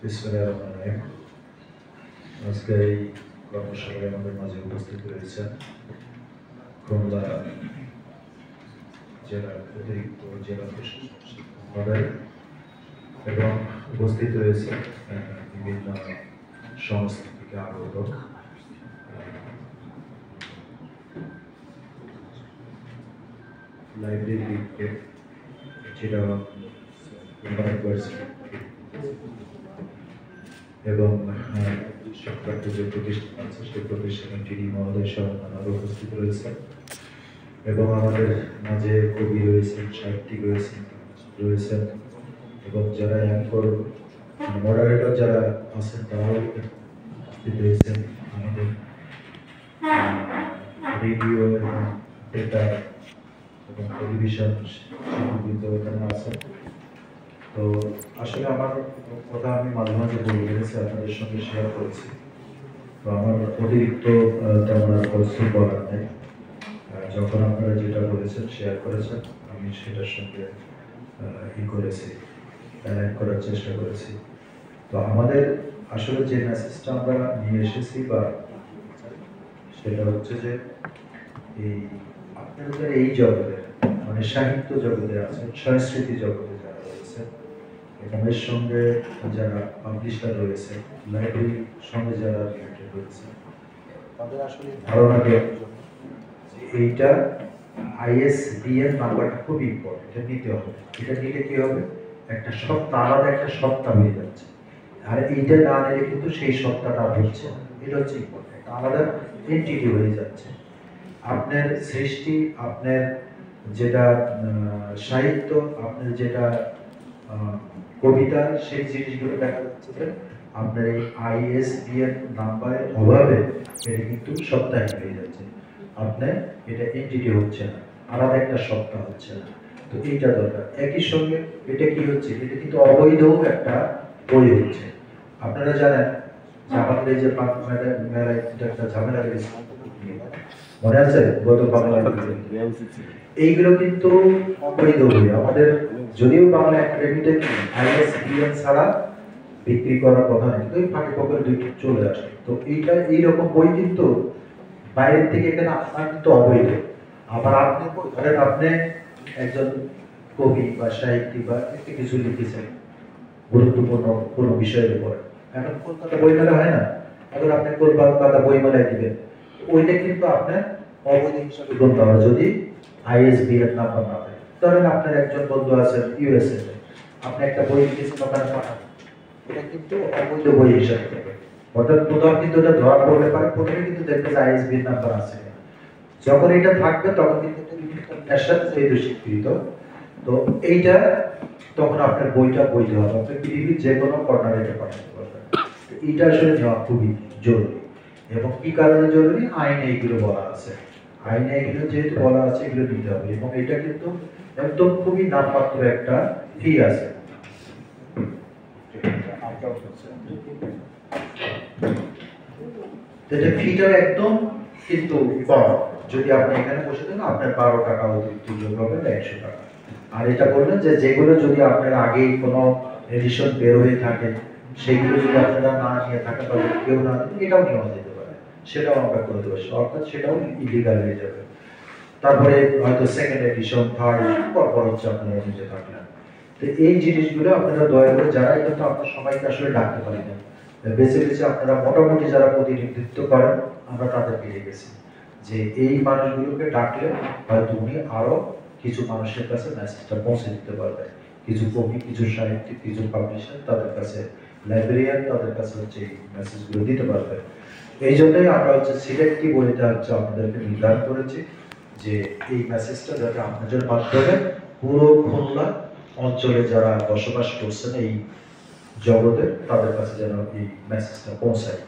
বিসমিল্লাহির আজকে এই কর্মশালায় আমাদের মাঝে উপস্থিত রয়েছেন খুলনা জেলার অতিরিক্ত জেলা প্রশাসক মহোদয় এবং উপস্থিত রয়েছে বিভিন্ন সংস্থা থেকে আগত লাইব্রেরি যেটা এবং সরকারি যে প্রতিষ্ঠান আছে সেই প্রতিষ্ঠানের টিডি মহোদয় সহ উপস্থিত রয়েছে এবং আমাদের মাঝে কবি রয়েছেন, সাহিত্যিক রয়েছেন এবং যারা অ্যাঙ্কর মডারেটর যারা আছেন তারাও উপস্থিত রয়েছেন। আমাদের রেডিও এবং থিয়েটার এবং টেলিভিশন এখানে আছেন। তো আসলে আমার কথা আমি মাঝে মাঝে বলে গেছি, আপনাদের সঙ্গে শেয়ার করেছি। তো আমার অতিরিক্ত তেমন আর পরিশ্রম করার নেই। যখন আপনারা যেটা বলেছেন শেয়ার করেছেন আমি সেটার সঙ্গে করেছি, করার চেষ্টা করেছি। তো আমাদের আসলে যে মেসেজটা আমরা নিয়ে এসেছি বা সেটা হচ্ছে যে এই আপনাদের এই জগতে মানে সাহিত্য জগতে আছেন, সংস্কৃতি জগতে যারা রয়েছে এবং এর সঙ্গে যারা পাবলিশার রয়েছে, লাইব্রেরির সঙ্গে যারা রিলেটেড রয়েছে, তাদের আসলে ধারণা দেওয়ার জন্য এইটা ISBN নাম্বারটা খুব ইম্পর্টেন্ট, এটা নিতে হবে। এটা নিলে কি হবে, একটা সত্তা, আলাদা একটা সত্তা হয়ে যাচ্ছে। আর এইটা না নিলে কিন্তু সেই সত্তাটা হচ্ছে না, এটা হচ্ছে ইম্পর্টেন্ট, আলাদা এন্টিটি হয়ে যাচ্ছে। আপনার সৃষ্টি, আপনার যেটা সাহিত্য, আপনার যেটা কবিতা, সেই জিনিসগুলো দেখা যাচ্ছে যে আপনার এই ISBN নাম্বারের অভাবে এটা কিন্তু সত্তাহীন হয়ে যাচ্ছে। আপনার এটা এন্টিটি হচ্ছে না, আলাদা একটা সত্তা হচ্ছে না। তো এইটা দরকার। একই সঙ্গে এটা কি হচ্ছে, এটা কিন্তু অবৈধ একটা বই হচ্ছে। আপনারা জানেন যে আমাদের এই যে মেলায় একটা ঝামেলা রয়েছে, মনে আছে গত বাংলা, এইগুলো কিন্তু অবৈধ বই। আমাদের যদিও বাংলা একাডেমিতে ISBN ছাড়া বিক্রি করার কথা নেই, কিন্তু পাঠ্যপুস্তকের দুইটি চলে আসে। তো এইটা এইরকম বই কিন্তু বাইরের থেকে এখানে আপনার কিন্তু অবৈধ। আবার আপনি ধরেন আপনি একজন কবি বা সাহিত্যিক বা কিছু লিখেছেন গুরুত্বপূর্ণ কোনো বিষয়ের উপর, এখন কলকাতা বইমেলা হয় না, এখন আপনি কলকাতা বইমেলায় দিবেন, ওইটা কিন্তু আপনার অবৈধ হিসাবে গণ্য হবে যদি ISBN নাম্বার না থাকে। ধরেন আপনার একজন বন্ধু আছেন USA, আপনি একটা বই লিখেছেন ওখানে পাঠাবেন, এটা কিন্তু অবৈধ বই হিসাবে থাকে। অর্থাৎ প্রথম কিন্তু এটা ধরা পড়লে পারে, প্রথমে কিন্তু দেখবে যে ISBN নাম্বার আছে। যখন এটা থাকবে তখন কিন্তু ন্যাশনাল স্বীকৃত। তো এইটা তখন আপনার বইটা বৈধ হবে, আপনি পৃথিবীর যে কোনো কর্নারে এটা পাঠাতে পারবেন। এইটা আসলে নেওয়া খুবই জরুরি। এবং কি কারণে জরুরি, আইনে এইগুলো বলা আছে, আইনে এগুলো যেহেতু বলা আছে এগুলো নিতে হবে। এবং এটা কিন্তু একদম খুবই নামমাত্র একটা ফি আছে। এটা ফিটা একদম কিন্তু কম। যদি আপনি এখানে বসে থাকেন আপনার 12 টাকা অতিরিক্ত যোগ হবে, 100 টাকা। আর এটা বললেন যে যেগুলো যদি আপনার আগেই কোনো এডিশন বের হয়ে থাকে সেগুলো যদি আপনারা না নিয়ে থাকেন বা কেউ না দেন, এটাও নেওয়া যেতে পারে, সেটাও আমরা করে দেবো। অর্থাৎ সেটাও ইলিগাল হয়ে যাবে। তারপরে হয়তো সেকেন্ড এডিশন, থার্ড এডিশন পরপর হচ্ছে আপনারা নিতে থাকলেন। তো এই জিনিসগুলো আপনারা দয়া করে, যারা কিন্তু আপনার সবাইকে আসলে ডাকতে পারি না, বেছে বেছে আপনারা মোটামুটি যারা প্রতিনিধিত্ব করেন আমরা তাদের পেয়ে গেছি যে এই মানুষগুলোকে ডাকলে হয়তো উনি আরো কিছু মানুষের কাছে মেসেজটা পৌঁছে দিতে পারবে। কিছু কবি, কিছু সাহিত্যিক, কিছু পাবলিশার তাদের কাছে, লাইব্রেরিয়ান তাদের কাছে হচ্ছে এই মেসেজগুলো দিতে পারবে। এই জন্যই আমরা হচ্ছে সিলেক্টিভ ওয়েটা হচ্ছে আপনাদেরকে নির্ধারণ করেছি যে এই মেসেজটা যাতে আপনাদের মাধ্যমে পুরো খুলনা অঞ্চলে যারা বসবাস করছেন এই জগতে তাদের কাছে যেন এই মেসেজটা পৌঁছায়।